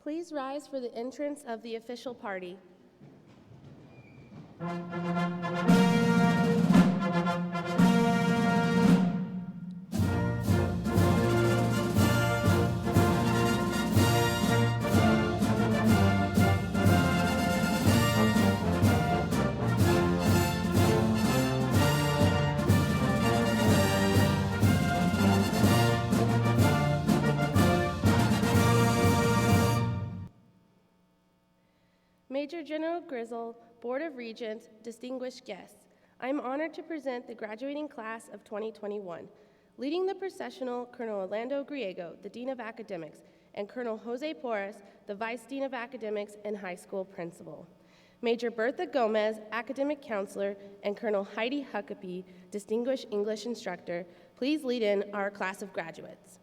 Please rise for the entrance of the official party. Major General Grizzle, Board of Regents, distinguished guests, I am honored to present the graduating class of 2021. Leading the processional, Colonel Orlando Griego, the Dean of Academics, and Colonel Jose Porras, the Vice Dean of Academics and High School Principal. Major Bertha Gomez, Academic Counselor, and Colonel Heidi Huckabee, Distinguished English Instructor, please lead in our class of graduates.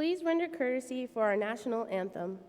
Please render courtesy for our national anthem.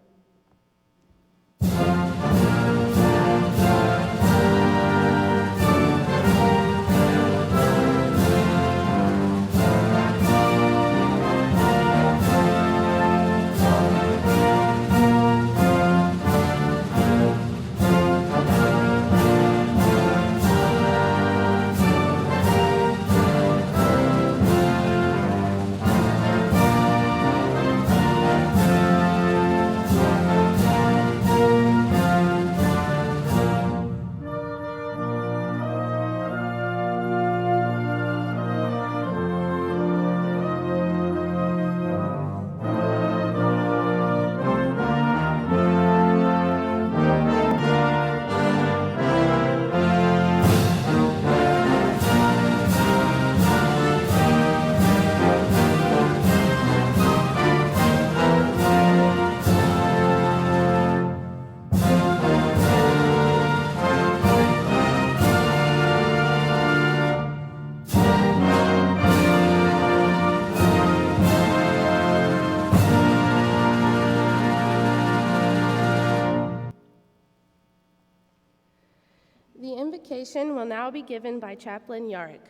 The invocation will now be given by Chaplain Yarrick.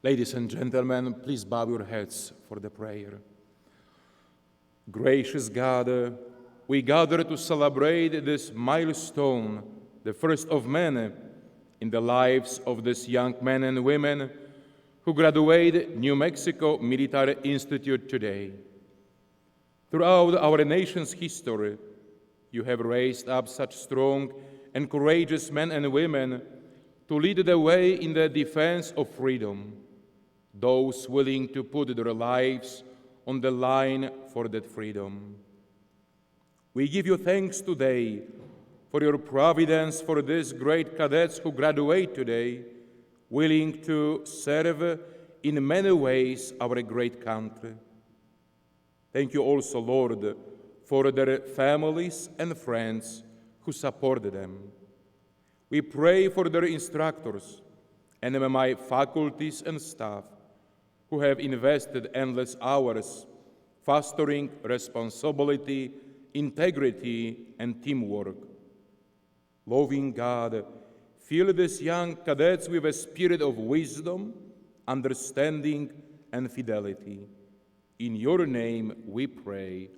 Ladies and gentlemen, please bow your heads for the prayer. Gracious God, we gather to celebrate this milestone, the first of many, in the lives of these young men and women who graduate New Mexico Military Institute today. Throughout our nation's history, you have raised up such strong and courageous men and women to lead the way in the defense of freedom, those willing to put their lives on the line for that freedom. We give you thanks today for your providence for these great cadets who graduate today, willing to serve in many ways our great country. Thank you also, Lord, for their families and friends who supported them. We pray for their instructors, NMMI faculties and staff, who have invested endless hours fostering responsibility, integrity, and teamwork. Loving God, fill these young cadets with a spirit of wisdom, understanding, and fidelity. In your name we pray.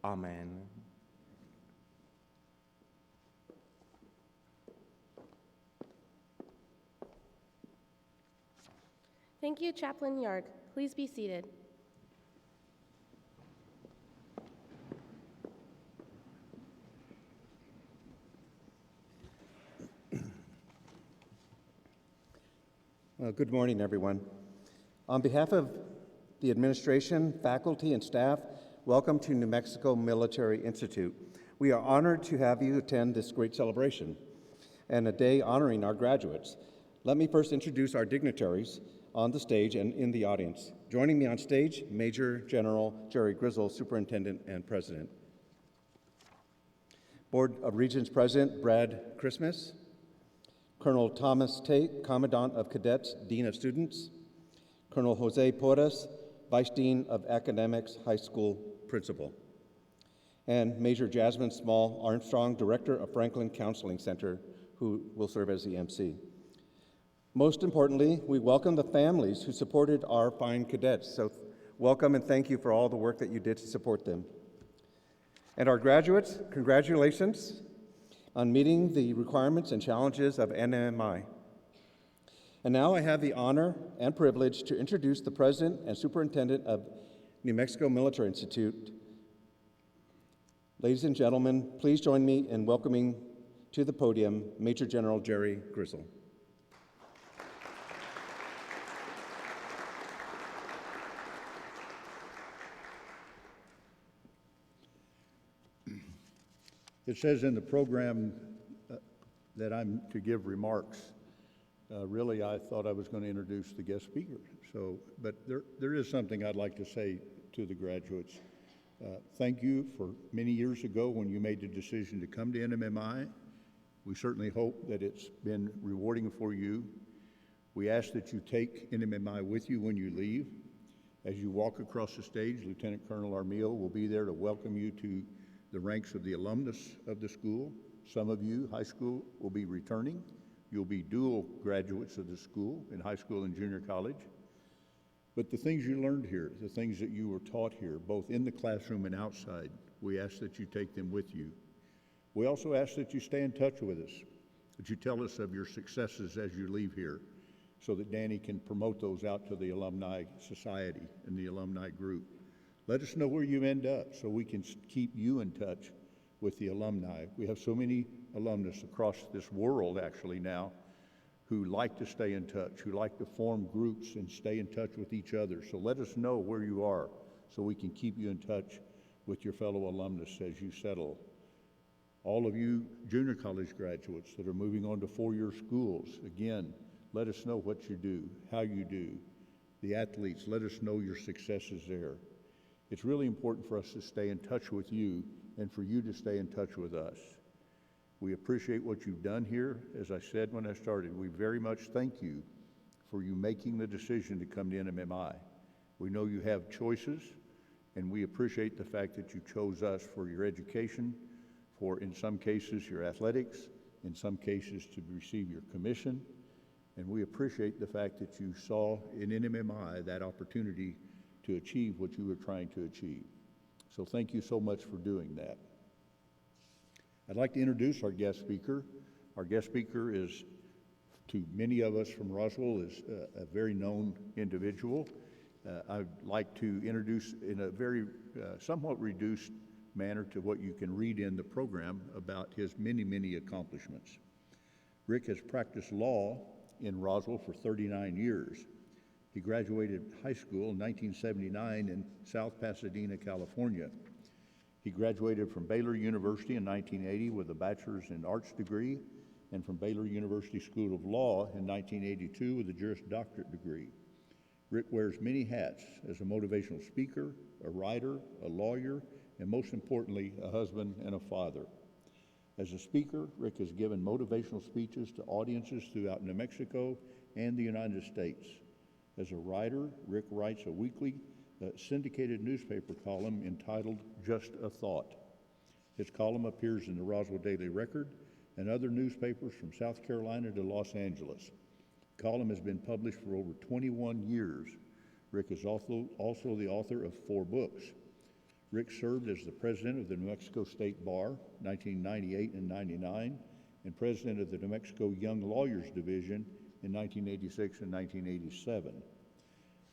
Amen. Thank you, Chaplain Yarrick. Please be seated. Good morning, everyone. On behalf of the administration, faculty, and staff, welcome to New Mexico Military Institute. We are honored to have you attend this great celebration and a day honoring our graduates. Let me first introduce our dignitaries on the stage and in the audience. Joining me on stage, Major General Jerry Grizzle, Superintendent and President. Board of Regents President Brad Christmas. Colonel Thomas Tate, Commandant of Cadets, Dean of Students. Colonel Jose Porras, Vice Dean of Academics, High School Principal. And Major Jasmine Small Armstrong, Director of Franklin Counseling Center, who will serve as the MC. Most importantly, we welcome the families who supported our fine cadets. So welcome and thank you for all the work that you did to support them. And our graduates, congratulations on meeting the requirements and challenges of NMMI. And now I have the honor and privilege to introduce the President and Superintendent of New Mexico Military Institute. Ladies and gentlemen, please join me in welcoming to the podium Major General Jerry Grizzle. It says in the program that I'm to give remarks. Really, I thought I was going to introduce the guest speaker. But there is something I'd like to say to the graduates. Thank you for many years ago when you made the decision to come to NMMI We certainly hope that it's been rewarding for you. We ask that you take NMMI with you when you leave. As you walk across the stage, Lieutenant Colonel Armiel will be there to welcome you to the ranks of the alumnus of the school. Some of you, high school, will be returning. You'll be dual graduates of the school in high school and junior college. But the things you learned here, the things that you were taught here, both in the classroom and outside, we ask that you take them with you. We also ask that you stay in touch with us, that you tell us of your successes as you leave here, so that Danny can promote those out to the alumni society and the alumni group. Let us know where you end up so we can keep you in touch with the alumni. We have so many alumnus across this world actually now who like to stay in touch, who like to form groups and stay in touch with each other. So let us know where you are so we can keep you in touch with your fellow alumnus as you settle. All of you junior college graduates that are moving on to four-year schools, again, let us know what you do, how you do. The athletes, let us know your successes there. It's really important for us to stay in touch with you and for you to stay in touch with us. We appreciate what you've done here. As I said when I started, we very much thank you for you making the decision to come to NMMI. We know you have choices, and we appreciate the fact that you chose us for your education, for in some cases your athletics, in some cases to receive your commission. And we appreciate the fact that you saw in NMMI that opportunity to achieve what you were trying to achieve. So thank you so much for doing that. I'd like to introduce our guest speaker. Our guest speaker is, to many of us from Roswell, is a very known individual. I'd like to introduce in a very somewhat reduced manner to what you can read in the program about his many, many accomplishments. Rick has practiced law in Roswell for 39 years. He graduated high school in 1979 in South Pasadena, California. He graduated from Baylor University in 1980 with a bachelor's in arts degree, and from Baylor University School of Law in 1982 with a Juris Doctorate degree. Rick wears many hats as a motivational speaker, a writer, a lawyer, and most importantly, a husband and a father. As a speaker, Rick has given motivational speeches to audiences throughout New Mexico and the United States. As a writer, Rick writes a weekly syndicated newspaper column entitled Just a Thought. His column appears in the Roswell Daily Record and other newspapers from South Carolina to Los Angeles. The column has been published for over 21 years. Rick is also the author of 4 books. Rick served as the president of the New Mexico State Bar, 1998 and 99, and president of the New Mexico Young Lawyers Division in 1986 and 1987.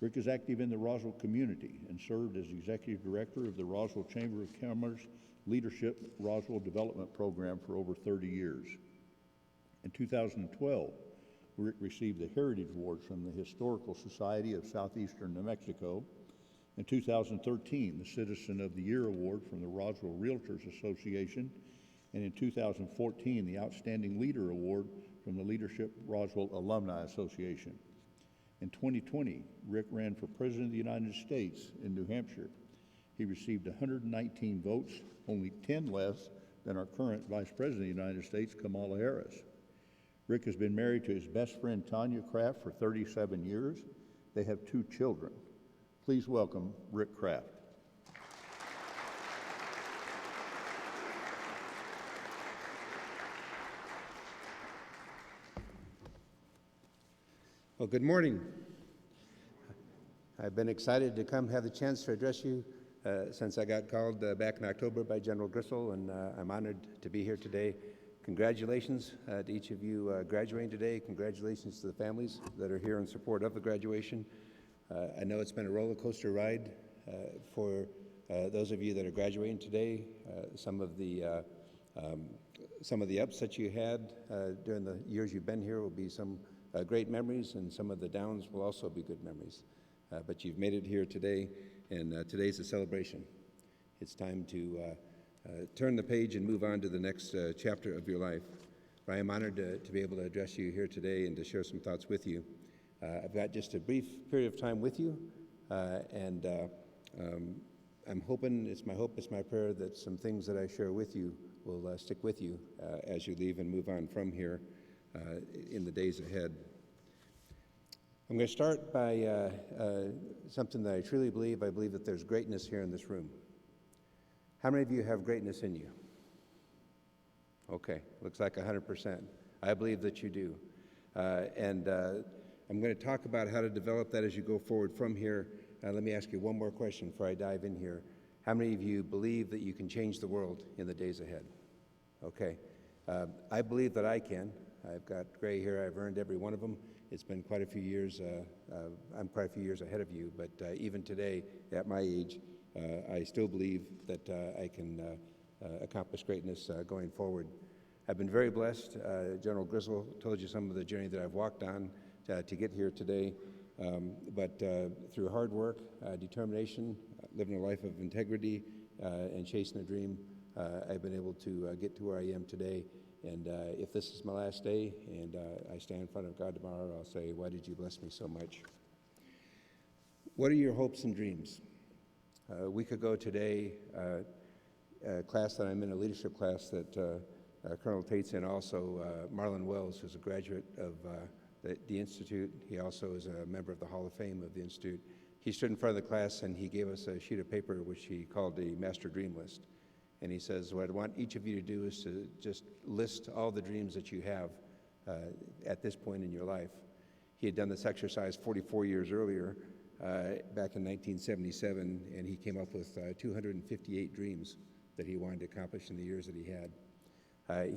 Rick is active in the Roswell community and served as executive director of the Roswell Chamber of Commerce Leadership Roswell Development Program for over 30 years. In 2012, Rick received the Heritage Award from the Historical Society of Southeastern New Mexico. In 2013, the Citizen of the Year Award from the Roswell Realtors Association, and in 2014, the Outstanding Leader Award from the Leadership Roswell Alumni Association. In 2020, Rick ran for President of the United States in New Hampshire. He received 119 votes, only 10 less than our current Vice President of the United States, Kamala Harris. Rick has been married to his best friend, Tanya Kraft, for 37 years. They have 2 children. Please welcome Rick Kraft. Well, good morning. I've been excited to come have the chance to address you since I got called back in October by General Gristle, and I'm honored to be here today. Congratulations to each of you graduating today. Congratulations to the families that are here in support of the graduation. I know it's been a roller coaster ride for those of you that are graduating today. Some of the ups that you had during the years you've been here will be some great memories, and some of the downs will also be good memories. But you've made it here today, and today's a celebration. It's time to turn the page and move on to the next chapter of your life. I am honored to be able to address you here today and to share some thoughts with you. I've got just a brief period of time with you, and I'm hoping, it's my hope, it's my prayer that some things that I share with you will stick with you as you leave and move on from here in the days ahead. I'm going to start by something that I truly believe. I believe that there's greatness here in this room. How many of you have greatness in you? Okay, looks like 100%. I believe that you do. And I'm going to talk about how to develop that as you go forward from here. Let me ask you one more question before I dive in here. How many of you believe that you can change the world in the days ahead? Okay. I believe that I can. I've got gray hair. I've earned every one of them. It's been quite a few years. I'm quite a few years ahead of you, but even today, at my age, I still believe that I can accomplish greatness going forward. I've been very blessed. General Griswold told you some of the journey that I've walked on to get here today, but through hard work, determination, living a life of integrity, and chasing a dream, I've been able to get to where I am today. And if this is my last day and I stand in front of God tomorrow, I'll say, why did you bless me so much? What are your hopes and dreams? A week ago today, a class that I'm in, a leadership class that Colonel Tate's in, also Marlon Wells, who's a graduate of the Institute. He also is a member of the Hall of Fame of the Institute. He stood in front of the class and he gave us a sheet of paper which he called a master dream list. And he says, what I want each of you to do is to just list all the dreams that you have at this point in your life. He had done this exercise 44 years earlier, back in 1977, and he came up with 258 dreams that he wanted to accomplish in the years that he had.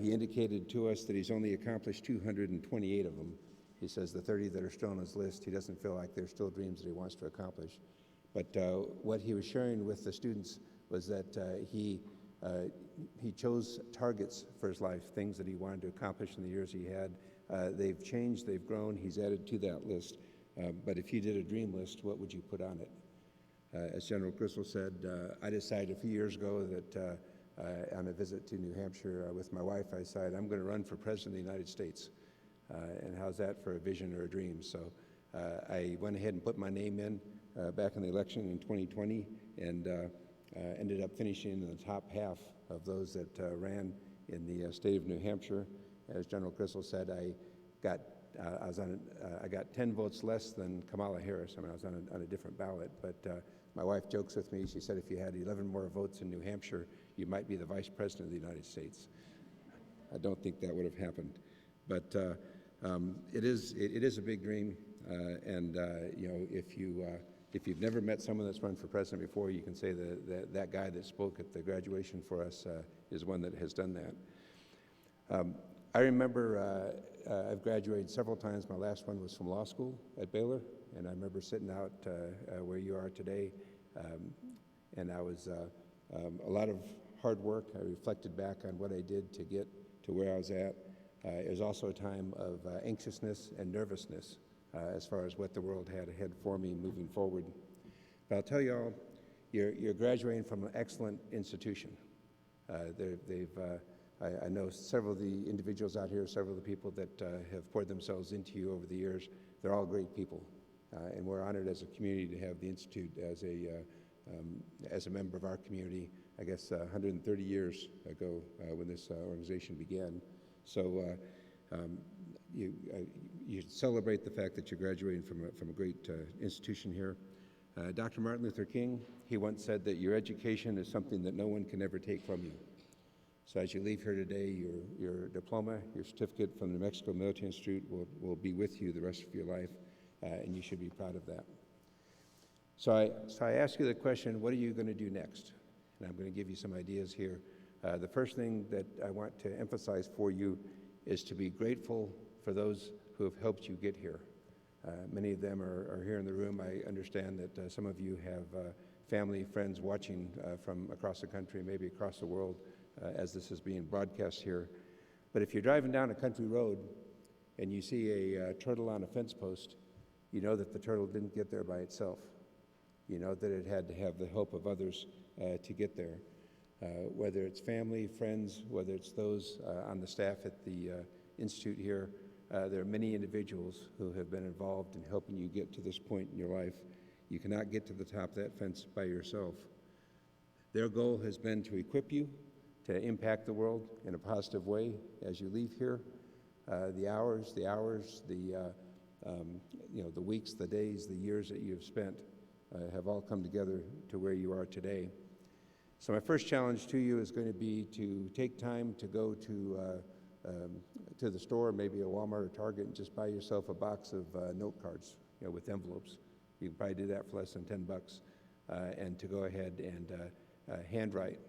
He indicated to us that he's only accomplished 228 of them. He says the 30 that are still on his list, he doesn't feel like they're still dreams that he wants to accomplish. But what he was sharing with the students was that he chose targets for his life, things that he wanted to accomplish in the years he had. They've changed, they've grown, he's added to that list. But if you did a dream list, what would you put on it? As General Griswold said, I decided a few years ago that on a visit to New Hampshire with my wife, I decided I'm going to run for President of the United States. And how's that for a vision or a dream? So I went ahead and put my name in back in the election in 2020 and ended up finishing in the top half of those that ran in the state of New Hampshire. As General Griswold said, I got 10 votes less than Kamala Harris. I mean, I was on a different ballot, but my wife jokes with me. She said, if you had 11 more votes in New Hampshire, you might be the Vice President of the United States. I don't think that would have happened, but it is a big dream, and you know, if you've never met someone that's run for president before, you can say that guy that spoke at the graduation for us is one that has done that. I remember I've graduated several times. My last one was from law school at Baylor, and I remember sitting out where you are today, and I was a lot of hard work. I reflected back on what I did to get to where I was at. It was also a time of anxiousness and nervousness as far as what the world had ahead for me moving forward. But I'll tell you all, you're graduating from an excellent institution. I know several of the individuals out here, several of the people that have poured themselves into you over the years. They're all great people, and we're honored as a community to have the Institute as a member of our community. I guess 130 years ago when this organization began. So you celebrate the fact that you're graduating from a great institution here. Dr. Martin Luther King, he once said that your education is something that no one can ever take from you. So as you leave here today, your diploma, your certificate from the New Mexico Military Institute will be with you the rest of your life, and you should be proud of that. So I ask you the question, what are you going to do next? And I'm going to give you some ideas here. The first thing that I want to emphasize for you is to be grateful for those who have helped you get here. Many of them are here in the room. I understand that some of you have family, friends watching from across the country, maybe across the world, as this is being broadcast here. But if you're driving down a country road and you see a turtle on a fence post, you know that the turtle didn't get there by itself. You know that it had to have the help of others to get there. Whether it's family, friends, whether it's those on the staff at the Institute here, there are many individuals who have been involved in helping you get to this point in your life. You cannot get to the top of that fence by yourself. Their goal has been to equip you, to impact the world in a positive way as you leave here. The hours, the weeks, the days, the years that you have spent have all come together to where you are today. So my first challenge to you is going to be to take time to go to the store, maybe a Walmart or Target, and just buy yourself a box of note cards, with envelopes. You can probably do that for less than $10, and to go ahead and handwrite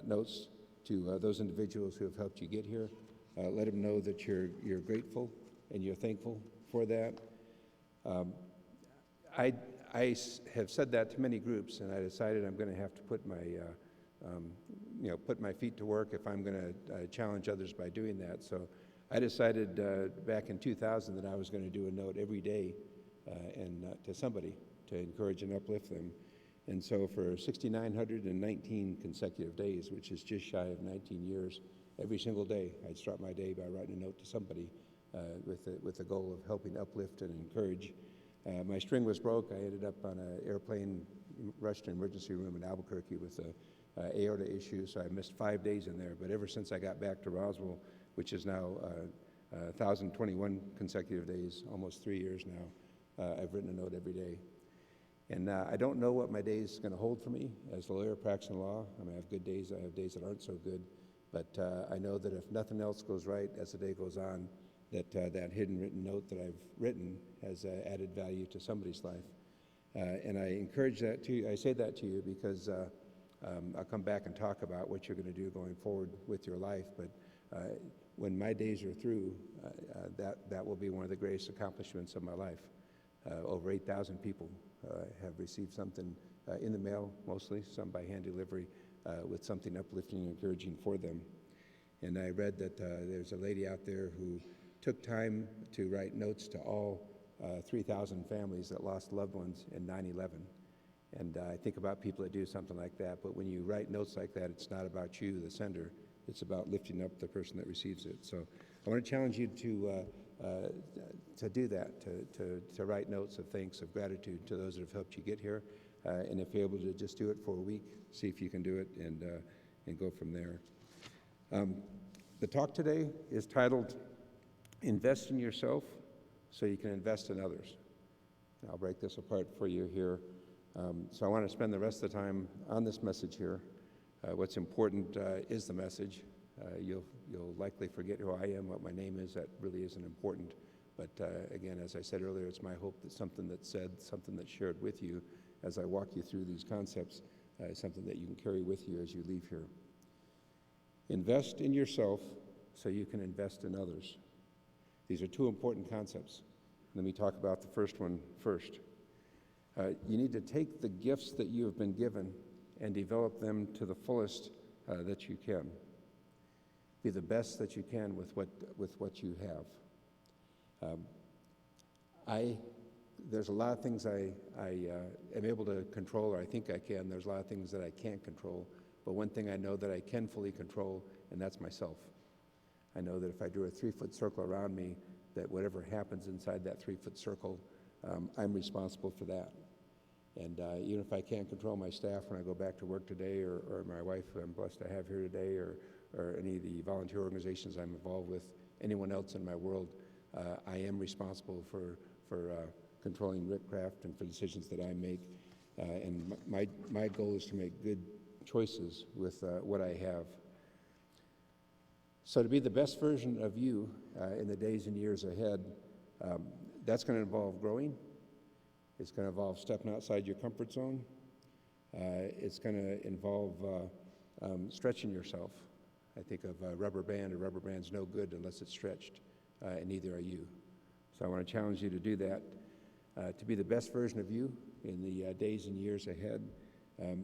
notes to those individuals who have helped you get here. Let them know that you're grateful and you're thankful for that. I have said that to many groups, and I decided I'm going to have to put my feet to work if I'm going to challenge others by doing that. So I decided back in 2000 that I was going to do a note every day and to somebody to encourage and uplift them. And so for 6,919 consecutive days, which is just shy of 19 years, every single day I'd start my day by writing a note to somebody with the goal of helping uplift and encourage. My string was broke. I ended up on an airplane, rushed to an emergency room in Albuquerque with a aorta issue, so I missed 5 days in there. But ever since I got back to Roswell, which is now 1,021 consecutive days, almost 3 years now, I've written a note every day. And I don't know what my day is going to hold for me as a lawyer practicing law. I mean, I have good days, I have days that aren't so good. But I know that if nothing else goes right as the day goes on, that hidden written note that I've written has added value to somebody's life. And I encourage that to you. I say that to you because I'll come back and talk about what you're going to do going forward with your life. But when my days are through, that will be one of the greatest accomplishments of my life. Over 8,000 people have received something in the mail, mostly, some by hand delivery, with something uplifting and encouraging for them. And I read that there's a lady out there who took time to write notes to all 3,000 families that lost loved ones in 9/11. And I think about people that do something like that, but when you write notes like that, it's not about you, the sender, it's about lifting up the person that receives it. So I want to challenge you to do that, to write notes of thanks, of gratitude to those that have helped you get here. And if you're able to just do it for a week, see if you can do it and go from there. The talk today is titled, Invest in Yourself so you can invest in others. I'll break this apart for you here. So I want to spend the rest of the time on this message here. What's important is the message. You'll likely forget who I am, what my name is. That really isn't important. But again, as I said earlier, it's my hope that something that's said, something that's shared with you as I walk you through these concepts, is something that you can carry with you as you leave here. Invest in yourself so you can invest in others. These are two important concepts. Let me talk about the first one first. You need to take the gifts that you have been given and develop them to the fullest that you can. Be the best that you can with what you have. There's a lot of things I am able to control, or I think I can. There's a lot of things that I can't control. But one thing I know that I can fully control, and that's myself. I know that if I drew a 3-foot circle around me, that whatever happens inside that 3-foot circle, I'm responsible for that. And even if I can't control my staff when I go back to work today, or my wife who I'm blessed to have here today, or any of the volunteer organizations I'm involved with, anyone else in my world, I am responsible for controlling Rickcraft and for decisions that I make. And my goal is to make good choices with what I have. So to be the best version of you in the days and years ahead, that's going to involve growing. It's going to involve stepping outside your comfort zone. It's going to involve stretching yourself. I think of a rubber band. A rubber band's no good unless it's stretched, and neither are you. So I want to challenge you to do that. To be the best version of you in the days and years ahead,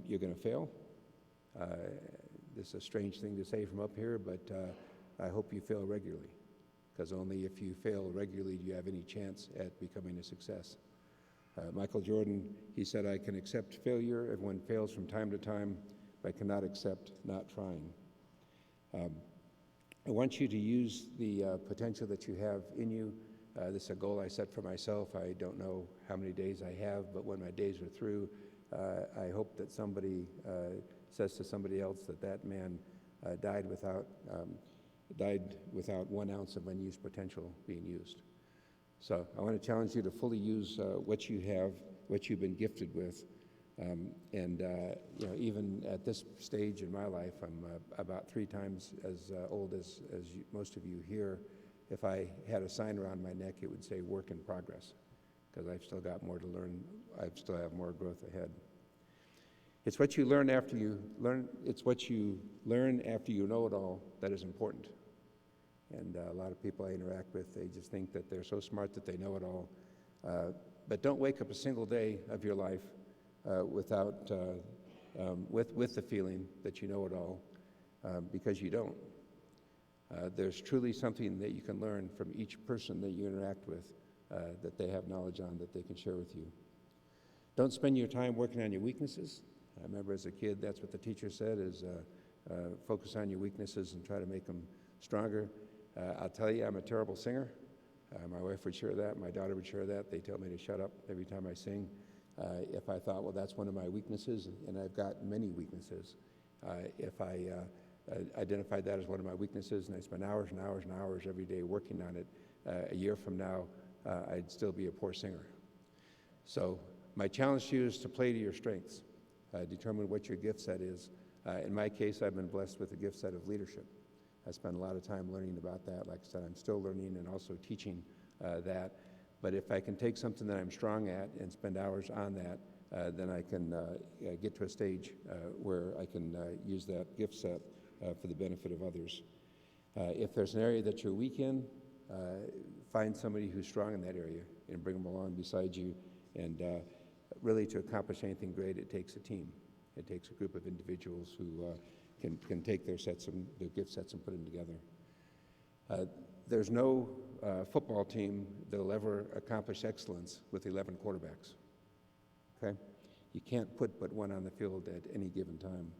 you're going to fail. This is a strange thing to say from up here, but I hope you fail regularly, because only if you fail regularly do you have any chance at becoming a success. Michael Jordan, he said, I can accept failure if one fails from time to time, but I cannot accept not trying. I want you to use the potential that you have in you. This is a goal I set for myself. I don't know how many days I have, but when my days are through, I hope that somebody says to somebody else that man died without 1 ounce of unused potential being used. So I want to challenge you to fully use what you have, what you've been gifted with. Even at this stage in my life, I'm about 3 times as old as most of you here. If I had a sign around my neck, it would say "work in progress," because I've still got more to learn. I still have more growth ahead. It's what you learn after you learn. It's what you learn after you know it all that is important. And a lot of people I interact with, they just think that they're so smart that they know it all. But don't wake up a single day of your life with the feeling that you know it all, because you don't. There's truly something that you can learn from each person that you interact with that they have knowledge on that they can share with you. Don't spend your time working on your weaknesses. I remember as a kid, that's what the teacher said, is focus on your weaknesses and try to make them stronger. I'll tell you, I'm a terrible singer. My wife would share that. My daughter would share that. They tell me to shut up every time I sing. If I thought, well, that's one of my weaknesses, and I've got many weaknesses, if I identified that as one of my weaknesses and I spent hours and hours and hours every day working on it, a year from now, I'd still be a poor singer. So my challenge to you is to play to your strengths. Determine what your gift set is. In my case, I've been blessed with the gift set of leadership. I spent a lot of time learning about that. Like I said, I'm still learning and also teaching that. But if I can take something that I'm strong at and spend hours on that, then I can get to a stage where I can use that gift set for the benefit of others. If there's an area that you're weak in, find somebody who's strong in that area and bring them along beside you. And really, to accomplish anything great, it takes a team. It takes a group of individuals who can take their gift sets and put them together. There's no football team that will ever accomplish excellence with 11 quarterbacks. Okay? You can't put but one on the field at any given time.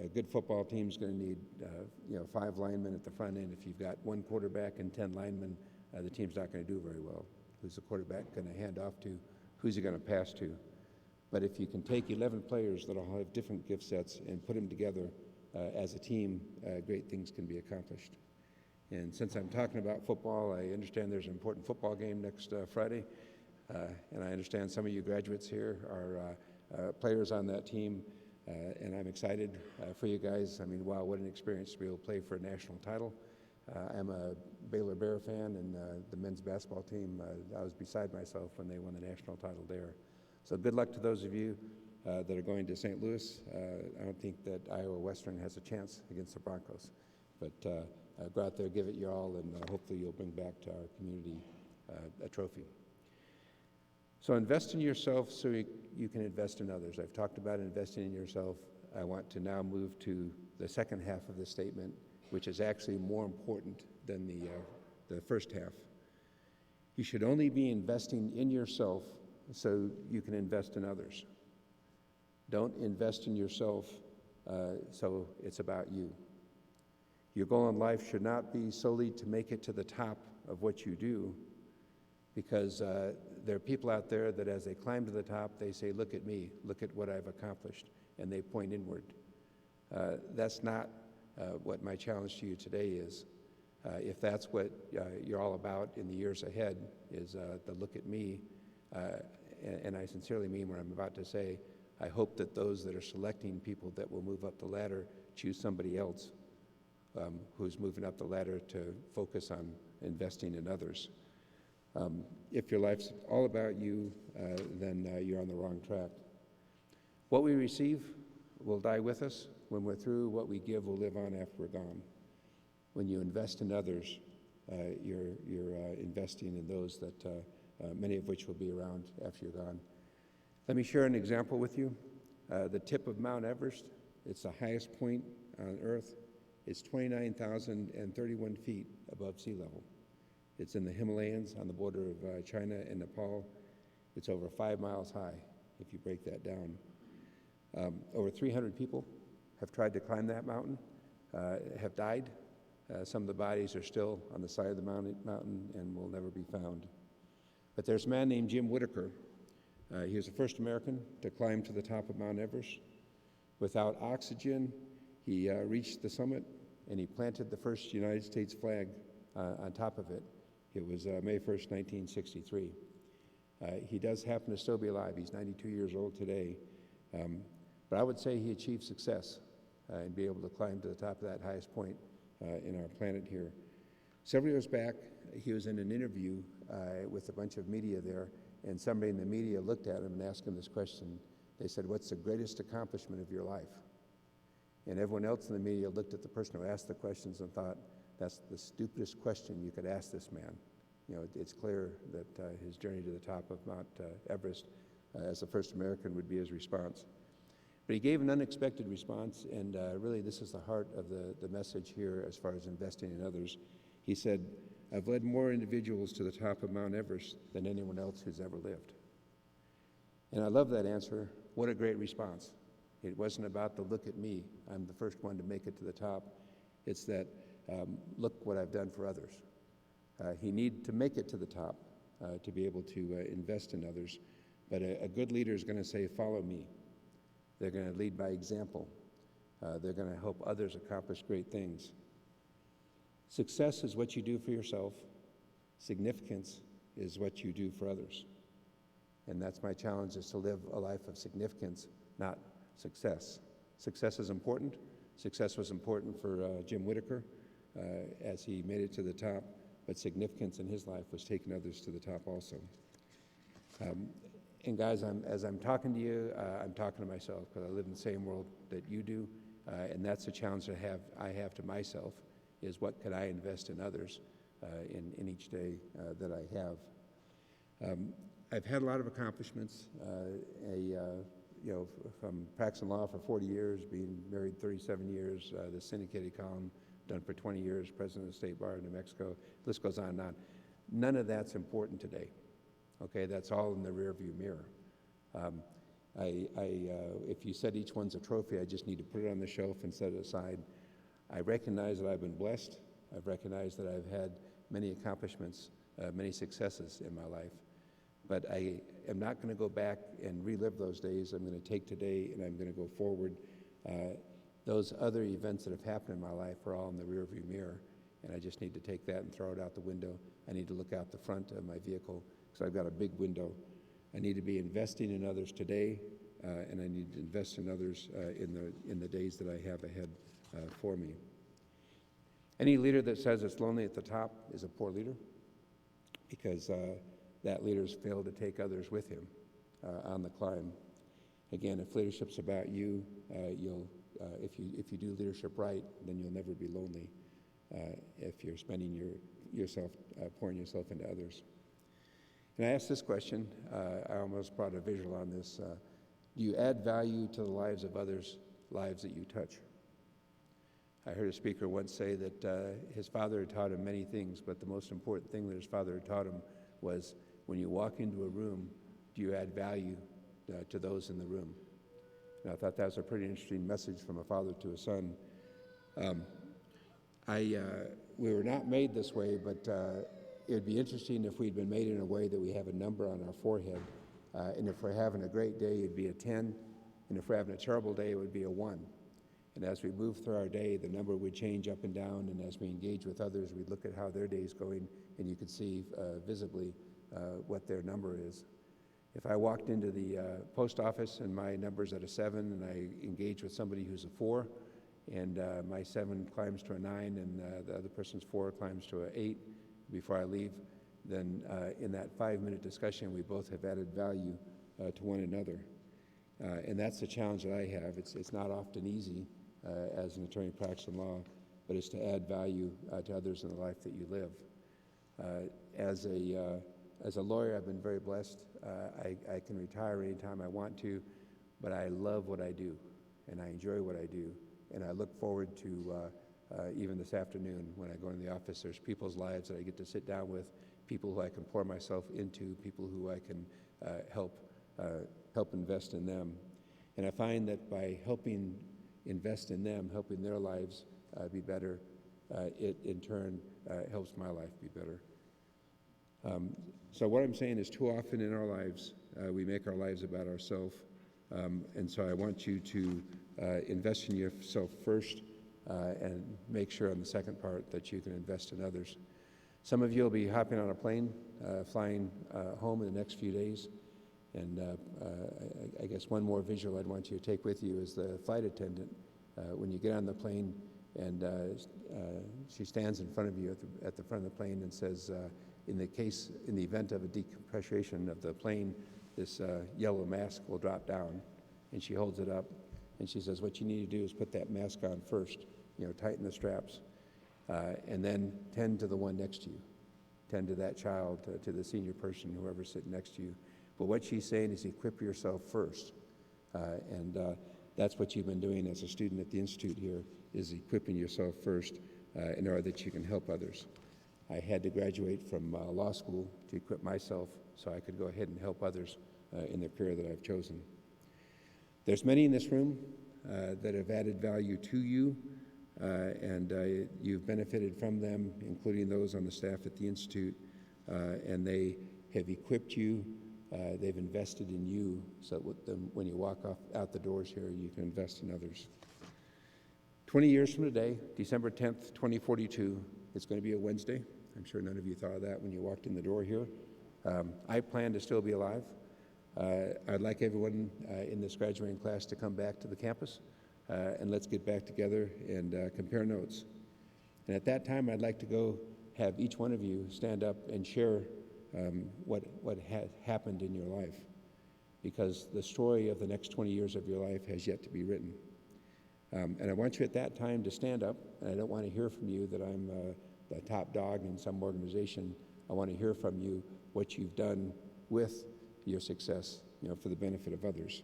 A good football team is going to need 5 linemen at the front end. If you've got 1 quarterback and 10 linemen, the team's not going to do very well. Who's the quarterback going to hand off to? Who's he going to pass to? But if you can take 11 players that all have different gift sets and put them together as a team, great things can be accomplished. And since I'm talking about football, I understand there's an important football game next Friday. And I understand some of you graduates here are players on that team. And I'm excited for you guys. I mean, wow, what an experience to be able to play for a national title. I'm a Baylor Bear fan, and the men's basketball team, I was beside myself when they won the national title there. So good luck to those of you that are going to St. Louis. I don't think that Iowa Western has a chance against the Broncos. But go out there, give it your all, and hopefully you'll bring back to our community a trophy. So invest in yourself so you can invest in others. I've talked about investing in yourself. I want to now move to the second half of the statement, which is actually more important than the first half. You should only be investing in yourself so you can invest in others. Don't invest in yourself so it's about you. Your goal in life should not be solely to make it to the top of what you do, because there are people out there that as they climb to the top, they say, look at me, look at what I've accomplished, and they point inward. That's not what my challenge to you today is. If that's what you're all about in the years ahead, is the look at me, and I sincerely mean what I'm about to say, I hope that those that are selecting people that will move up the ladder choose somebody else who's moving up the ladder to focus on investing in others. If your life's all about you, then you're on the wrong track. What we receive will die with us. When we're through, what we give will live on after we're gone. When you invest in others, you're investing in those that many of which will be around after you're gone. Let me share an example with you. The tip of Mount Everest, it's the highest point on Earth. It's 29,031 feet above sea level. It's in the Himalayas on the border of China and Nepal. It's over 5 miles high, if you break that down. Over 300 people have tried to climb that mountain, have died. Some of the bodies are still on the side of the mountain and will never be found. But there's a man named Jim Whittaker. He was the first American to climb to the top of Mount Everest. Without oxygen He reached the summit and he planted the first United States flag on top of it. It was May 1st, 1963. He does happen to still be alive. He's 92 years old today. But I would say he achieved success and be able to climb to the top of that highest point in our planet here. Several years back, he was in an interview with a bunch of media there, and somebody in the media looked at him and asked him this question. They said, "What's the greatest accomplishment of your life?" And everyone else in the media looked at the person who asked the questions and thought, that's the stupidest question you could ask this man. You know, it's clear that his journey to the top of Mount Everest as the first American would be his response. But he gave an unexpected response, and really this is the heart of the message here as far as investing in others. He said, "I've led more individuals to the top of Mount Everest than anyone else who's ever lived." And I love that answer. What a great response. It wasn't about the look at me, I'm the first one to make it to the top. It's that, look what I've done for others. He needed to make it to the top to be able to invest in others. But a good leader is going to say, follow me. They're going to lead by example. They're going to help others accomplish great things. Success is what you do for yourself. Significance is what you do for others. And that's my challenge, is to live a life of significance, not success. Success is important. Success was important for Jim Whittaker as he made it to the top, but significance in his life was taking others to the top also. And guys, as I'm talking to you, I'm talking to myself, because I live in the same world that you do, and that's the challenge I have to myself, is what could I invest in others in each day that I have. I've had a lot of accomplishments. From practicing law for 40 years, being married 37 years, the syndicated column done for 20 years, president of the State Bar of New Mexico, the list goes on and on. None of that's important today, okay? That's all in the rearview mirror. If you said each one's a trophy, I just need to put it on the shelf and set it aside. I recognize that I've been blessed. I've recognized that I've had many accomplishments, many successes in my life. But I am not going to go back and relive those days. I'm going to take today and I'm going to go forward. Those other events that have happened in my life are all in the rearview mirror, and I just need to take that and throw it out the window. I need to look out the front of my vehicle, because I've got a big window. I need to be investing in others today, and I need to invest in others in the days that I have ahead for me. Any leader that says it's lonely at the top is a poor leader, because that leader's failed to take others with him on the climb. Again, if leadership's about you, if you do leadership right, then you'll never be lonely if you're spending yourself, pouring yourself into others. And I asked this question, I almost brought a visual on this. Do you add value to the lives of others, lives that you touch? I heard a speaker once say that his father had taught him many things, but the most important thing that his father had taught him was, when you walk into a room, do you add value to those in the room? And I thought that was a pretty interesting message from a father to a son. We were not made this way, but it would be interesting if we'd been made in a way that we have a number on our forehead. And if we're having a great day, it'd be a 10. And if we're having a terrible day, it would be a 1. And as we move through our day, the number would change up and down. And as we engage with others, we'd look at how their day's going, and you could see visibly what their number is. If I walked into the post office and my number's at a 7, and I engage with somebody who's a 4, and my 7 climbs to a 9, and the other person's 4 climbs to an 8 before I leave, then in that 5-minute discussion, we both have added value to one another. And that's the challenge that I have. It's not often easy as an attorney practicing law, but it's to add value to others in the life that you live. As a lawyer, I've been very blessed. I can retire anytime I want to, but I love what I do, and I enjoy what I do, and I look forward to even this afternoon when I go into the office. There's people's lives that I get to sit down with, people who I can pour myself into, people who I can help invest in them. And I find that by helping invest in them, helping their lives be better, it in turn helps my life be better. So what I'm saying is, too often in our lives, we make our lives about ourselves. And so I want you to invest in yourself first and make sure on the second part that you can invest in others. Some of you will be hopping on a plane, flying home in the next few days. And I guess one more visual I'd want you to take with you is the flight attendant. When you get on the plane and she stands in front of you at the front of the plane and says, in the event of a decompression of the plane, this yellow mask will drop down. And she holds it up and she says, what you need to do is put that mask on first, tighten the straps, and then tend to the one next to you. Tend to that child, to the senior person, whoever's sitting next to you. But what she's saying is equip yourself first. And that's what you've been doing as a student at the Institute here, is equipping yourself first in order that you can help others. I had to graduate from law school to equip myself so I could go ahead and help others in the career that I've chosen. There's many in this room that have added value to you, and you've benefited from them, including those on the staff at the Institute, and they have equipped you. They've invested in you so that when you walk out the doors here, you can invest in others. 20 years from today, December 10th, 2042, it's going to be a Wednesday. I'm sure none of you thought of that when you walked in the door here. I plan to still be alive. I'd like everyone in this graduating class to come back to the campus, and let's get back together and compare notes. And at that time, I'd like to go have each one of you stand up and share what has happened in your life, because the story of the next 20 years of your life has yet to be written. And I want you at that time to stand up, and I don't want to hear from you that I'm the top dog in some organization. I want to hear from you what you've done with your success, for the benefit of others.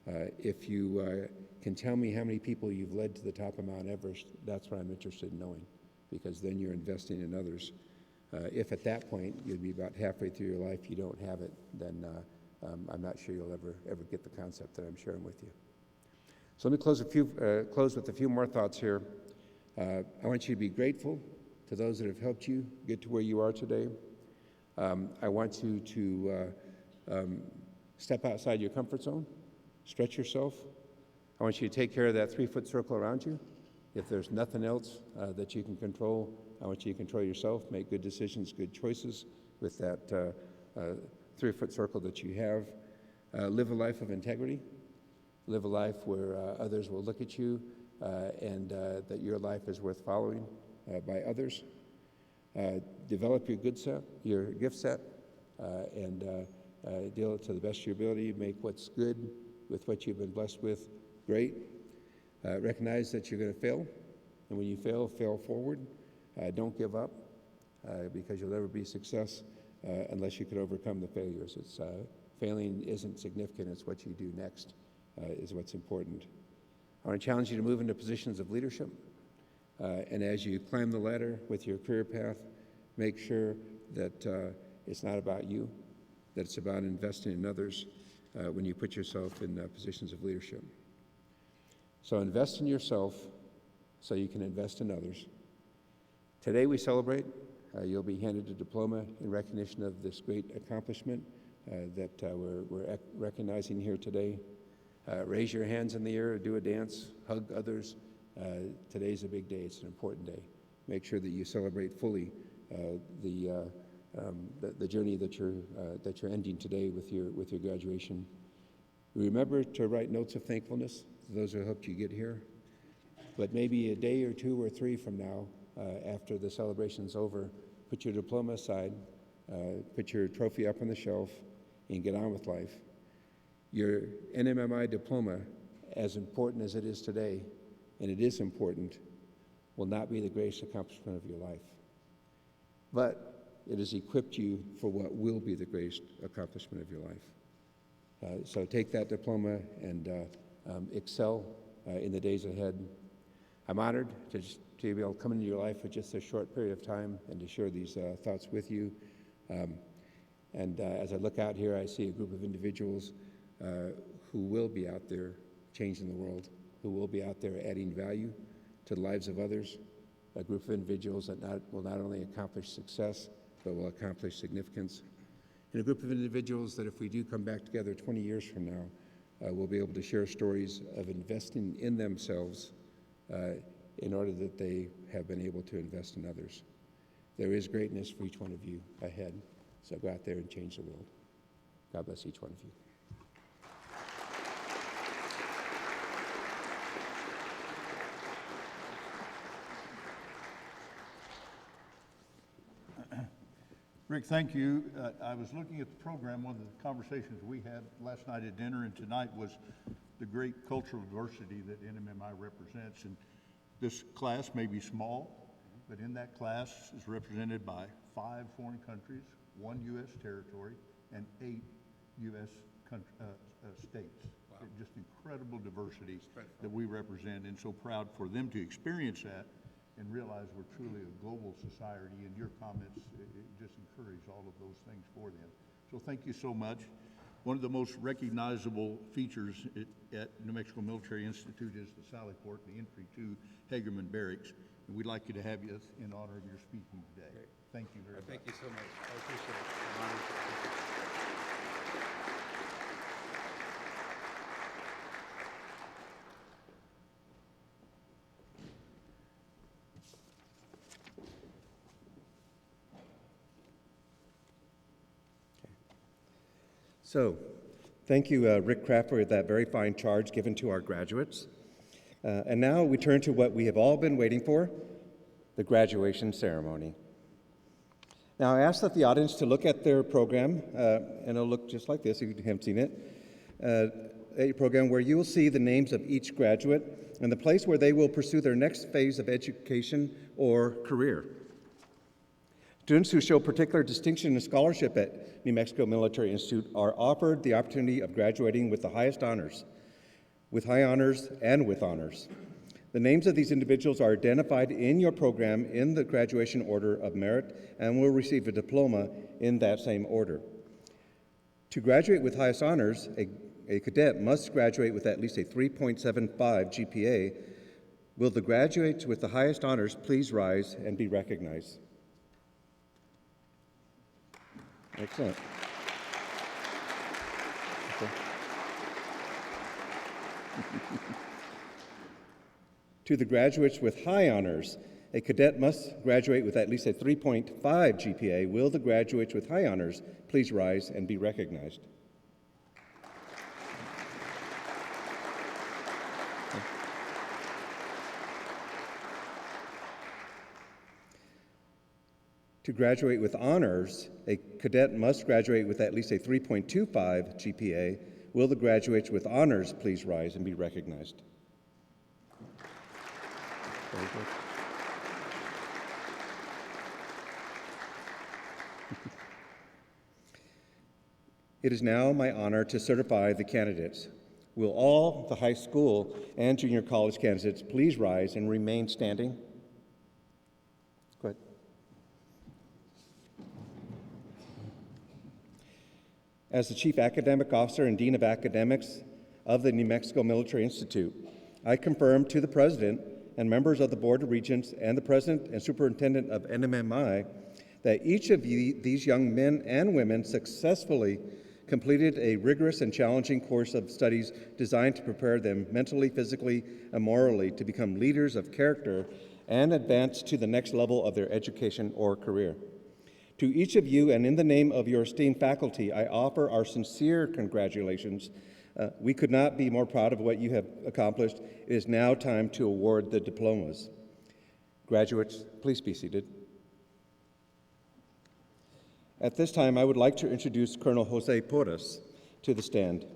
If you can tell me how many people you've led to the top of Mount Everest, that's what I'm interested in knowing, because then you're investing in others. If at that point you'd be about halfway through your life, you don't have it, then I'm not sure you'll ever get the concept that I'm sharing with you. So let me close with a few more thoughts here. I want you to be grateful to those that have helped you get to where you are today. I want you to step outside your comfort zone, stretch yourself. I want you to take care of that 3-foot circle around you. If there's nothing else that you can control, I want you to control yourself, make good decisions, good choices with that 3-foot circle that you have. Live a life of integrity. Live a life where others will look at you and that your life is worth following by others. Develop your gift set, and deal to the best of your ability. Make what's good with what you've been blessed with great. Recognize that you're going to fail, and when you fail forward. Don't give up, because you'll never be a success unless you can overcome the failures. Failing isn't significant, it's what you do next is what's important. I want to challenge you to move into positions of leadership, and as you climb the ladder with your career path, make sure that it's not about you, that it's about investing in others when you put yourself in positions of leadership. So invest in yourself so you can invest in others. Today we celebrate. You'll be handed a diploma in recognition of this great accomplishment that we're recognizing here today. Raise your hands in the air, do a dance, hug others. Today's a big day. It's an important day. Make sure that you celebrate fully the journey that you're ending today with your graduation. Remember to write notes of thankfulness to those who helped you get here. But maybe a day or 2 or 3 from now, after the celebration's over, put your diploma aside, put your trophy up on the shelf, and get on with life. Your NMMI diploma, as important as it is today, and it is important, will not be the greatest accomplishment of your life. But it has equipped you for what will be the greatest accomplishment of your life. So take that diploma and excel in the days ahead. I'm honored to be able to come into your life for just a short period of time and to share these thoughts with you. And as I look out here, I see a group of individuals who will be out there changing the world, who will be out there adding value to the lives of others, a group of individuals that will not only accomplish success, but will accomplish significance, and a group of individuals that if we do come back together 20 years from now, will be able to share stories of investing in themselves in order that they have been able to invest in others. There is greatness for each one of you ahead, so go out there and change the world. God bless each one of you. Rick, thank you. I was looking at the program. One of the conversations we had last night at dinner and tonight was the great cultural diversity that NMMI represents. And this class may be small, but in that class is represented by 5 foreign countries, 1 U.S. territory, and 8 U.S. states. Wow. Just incredible diversity that we represent, and so proud for them to experience that and realize we're truly a global society, and your comments it just encourage all of those things for them. So thank you so much. One of the most recognizable features at New Mexico Military Institute is the Sally Port, the entry to Hagerman Barracks, and we'd like you to have you in honor of your speaking today. Great. Thank you very much. Thank you so much. I appreciate it. So, thank you, Rick Kraft, for that very fine charge given to our graduates. And now we turn to what we have all been waiting for, the graduation ceremony. Now, I ask that the audience to look at their program, and it'll look just like this if you haven't seen it, a program where you will see the names of each graduate and the place where they will pursue their next phase of education or career. Students who show particular distinction and scholarship at New Mexico Military Institute are offered the opportunity of graduating with the highest honors, with high honors and with honors. The names of these individuals are identified in your program in the graduation order of merit and will receive a diploma in that same order. To graduate with highest honors, a cadet must graduate with at least a 3.75 GPA. Will the graduates with the highest honors please rise and be recognized? Excellent. Okay. To the graduates with high honors, a cadet must graduate with at least a 3.5 GPA. Will the graduates with high honors please rise and be recognized? To graduate with honors, a cadet must graduate with at least a 3.25 GPA. Will the graduates with honors please rise and be recognized? Very good. It is now my honor to certify the candidates. Will all the high school and junior college candidates please rise and remain standing? Go ahead. As the Chief Academic Officer and Dean of Academics of the New Mexico Military Institute, I confirm to the President and members of the Board of Regents and the President and Superintendent of NMMI that each of these young men and women successfully completed a rigorous and challenging course of studies designed to prepare them mentally, physically, and morally to become leaders of character and advance to the next level of their education or career. To each of you, and in the name of your esteemed faculty, I offer our sincere congratulations. We could not be more proud of what you have accomplished. It is now time to award the diplomas. Graduates, please be seated. At this time, I would like to introduce Colonel Jose Porras to the stand.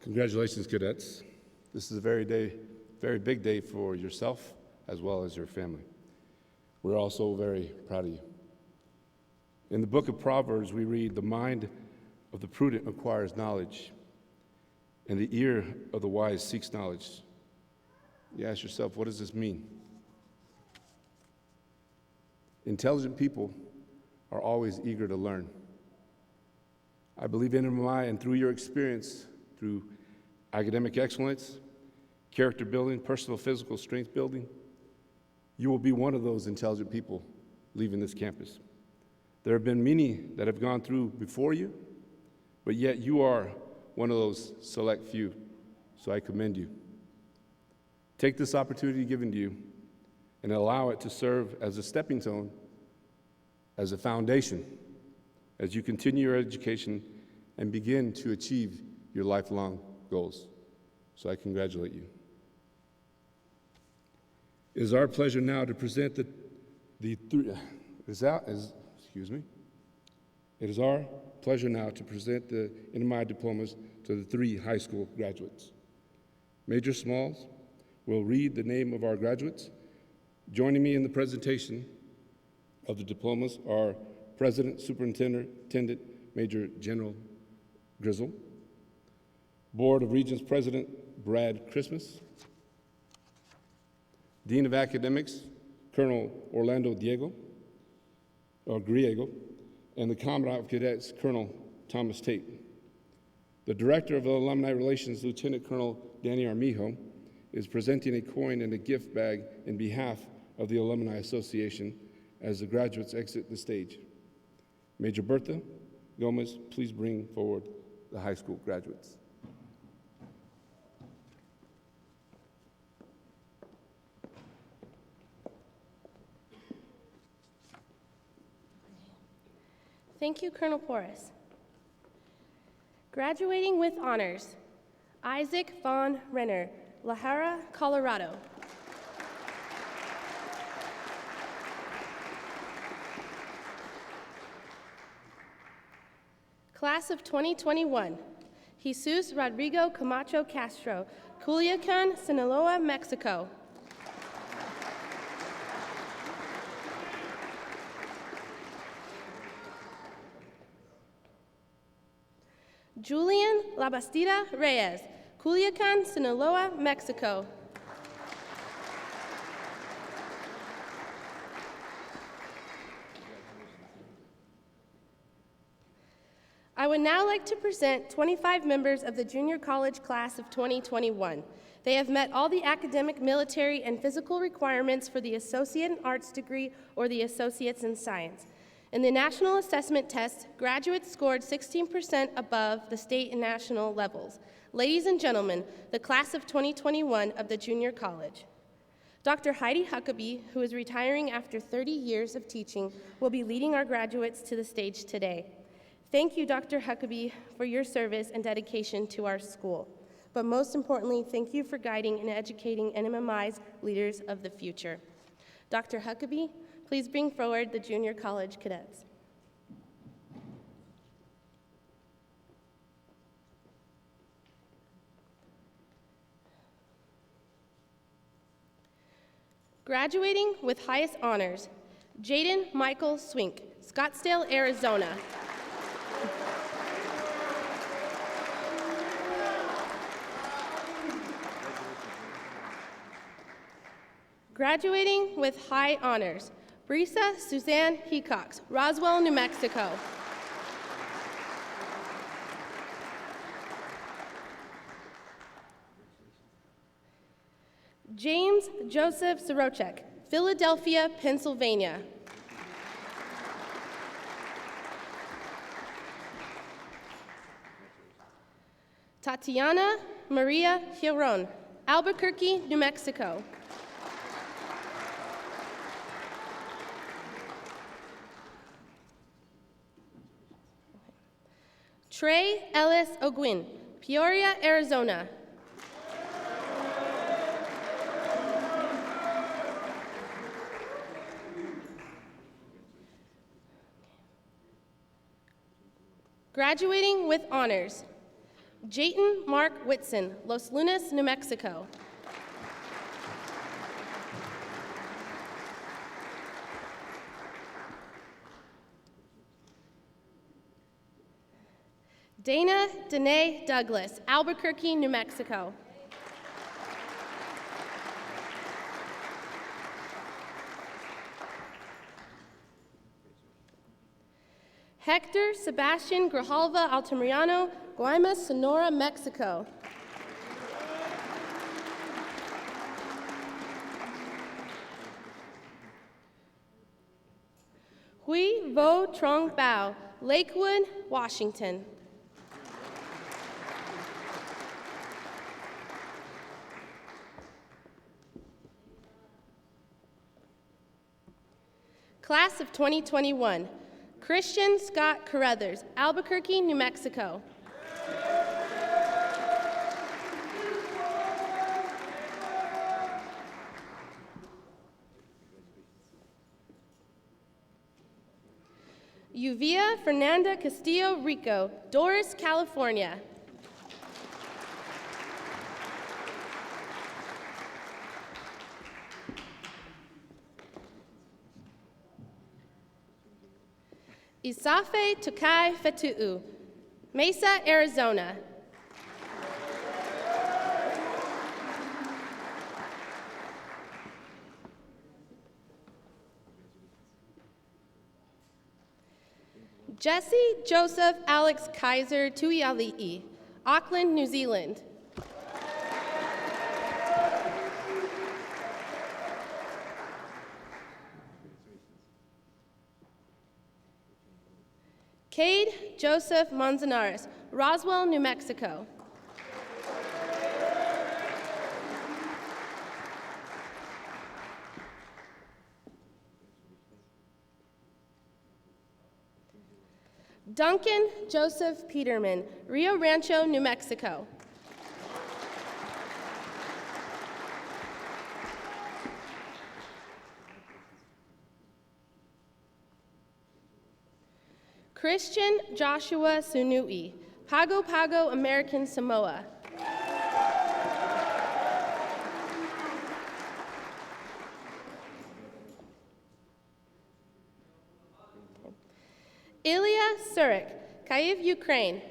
Congratulations, cadets. This is a very big day for yourself as well as your family. We're also very proud of you. In the book of Proverbs, we read, "The mind of the prudent acquires knowledge, and the ear of the wise seeks knowledge." You ask yourself, what does this mean? Intelligent people are always eager to learn. I believe in NMMI, and through your experience, through academic excellence character building, personal physical strength building. You will be one of those intelligent people leaving this campus. There have been many that have gone through before you, but yet you are one of those select few, so I commend you. Take this opportunity given to you and allow it to serve as a stepping stone, as a foundation, as you continue your education and begin to achieve your lifelong goals. So I congratulate you. It is our pleasure now to present It is our pleasure now to present the NMMI diplomas to the 3 high school graduates. Major Smalls will read the name of our graduates. Joining me in the presentation of the diplomas are President Superintendent Major General Grizzle, Board of Regents President Brad Christmas, Dean of Academics Colonel Orlando Griego, and the Commandant of Cadets Colonel Thomas Tate. The Director of Alumni Relations, Lieutenant Colonel Danny Armijo, is presenting a coin and a gift bag in behalf of the Alumni Association as the graduates exit the stage. Major Bertha Gomez, please bring forward the high school graduates. Thank you, Colonel Porras. Graduating with honors, Isaac Von Renner, La Jara, Colorado. Class of 2021, Jesus Rodrigo Camacho Castro, Culiacan, Sinaloa, Mexico. Julian Labastida Reyes, Culiacan, Sinaloa, Mexico. I would now like to present 25 members of the junior college class of 2021. They have met all the academic, military, and physical requirements for the Associate in Arts degree or the Associates in Science. In the National Assessment Test, graduates scored 16% above the state and national levels. Ladies and gentlemen, the class of 2021 of the junior college. Dr. Heidi Huckabee, who is retiring after 30 years of teaching, will be leading our graduates to the stage today. Thank you, Dr. Huckabee, for your service and dedication to our school. But most importantly, thank you for guiding and educating NMMI's leaders of the future. Dr. Huckabee, please bring forward the junior college cadets. Graduating with highest honors, Jaden Michael Swink, Scottsdale, Arizona. Graduating with high honors, Brisa Suzanne Hecox, Roswell, New Mexico. James Joseph Sorochek, Philadelphia, Pennsylvania. Tatiana Maria Giron, Albuquerque, New Mexico. Trey Ellis Ogwin, Peoria, Arizona. Graduating with honors, Jayton Mark Whitson, Los Lunas, New Mexico. Dana Danae Douglas, Albuquerque, New Mexico. Hector Sebastian Grijalva Altamirano, Guaymas, Sonora, Mexico. Vo Trong Bao, Lakewood, Washington. Class of 2021, Christian Scott Carruthers, Albuquerque, New Mexico. Uvia Fernanda Castillo Rico, Doris, California. Isafe Tukai Fetu'u, Mesa, Arizona. Jesse Joseph Alex Kaiser Tuiali'i, Auckland, New Zealand. Cade Joseph Manzanares, Roswell, New Mexico. Duncan Joseph Peterman, Rio Rancho, New Mexico. Christian Joshua Sunui, Pago Pago, American Samoa. Ilya Surik, Kyiv, Ukraine.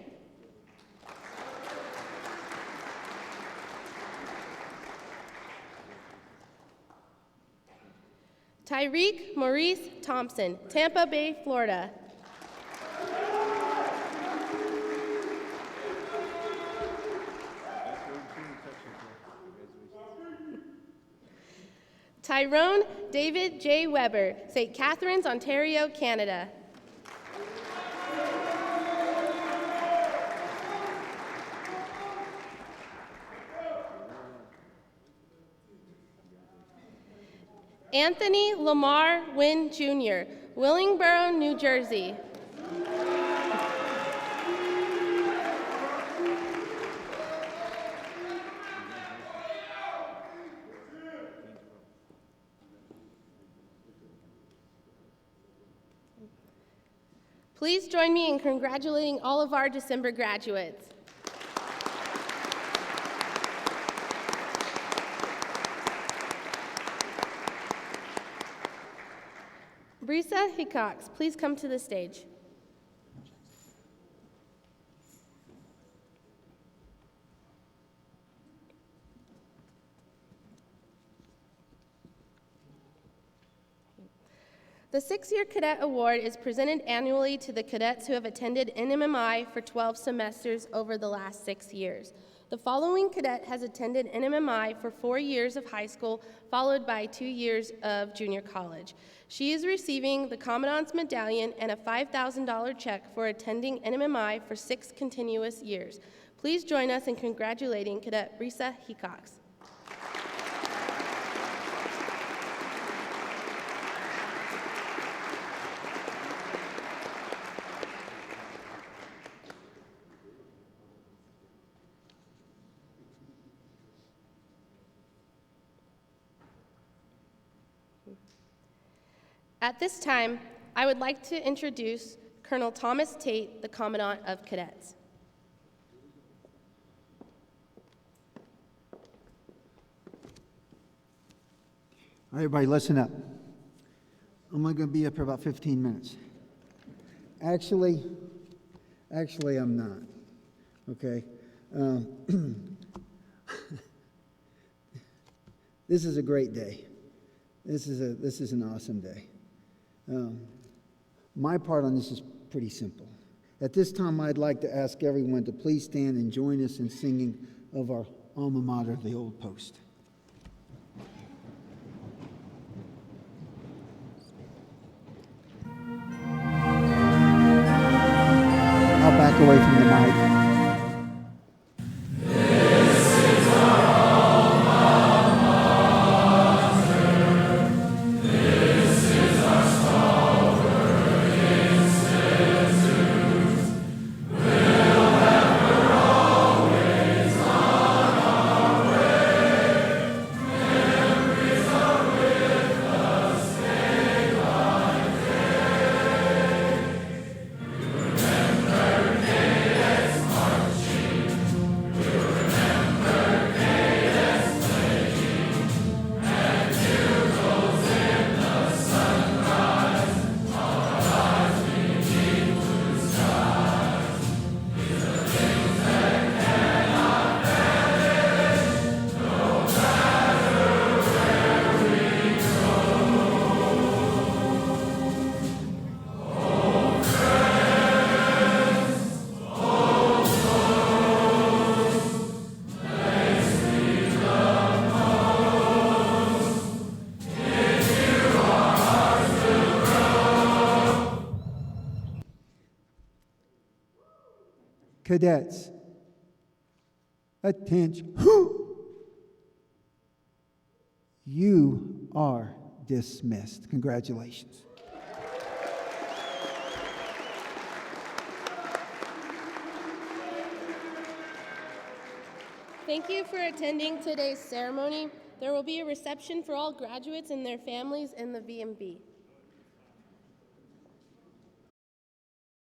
Tyreek Maurice Thompson, Tampa Bay, Florida. Tyrone David J. Weber, St. Catharines, Ontario, Canada. Anthony Lamar Wynn Jr., Willingboro, New Jersey. Please join me in congratulating all of our December graduates. Brisa Hickox, please come to the stage. The Six-Year Cadet Award is presented annually to the cadets who have attended NMMI for 12 semesters over the last 6 years. The following cadet has attended NMMI for 4 years of high school, followed by 2 years of junior college. She is receiving the Commandant's Medallion and a $5,000 check for attending NMMI for 6 continuous years. Please join us in congratulating Cadet Brisa Hickox. At this time, I would like to introduce Colonel Thomas Tate, the Commandant of Cadets. All right, everybody, listen up. I'm only going to be up here about 15 minutes. Actually, I'm not, okay? This is a great day. This is an awesome day. My part on this is pretty simple. At this time, I'd like to ask everyone to please stand and join us in singing of our alma mater, the Old Post. away from the mic. Cadets, attention. You are dismissed. Congratulations. Thank you for attending today's ceremony. There will be a reception for all graduates and their families in the V&B.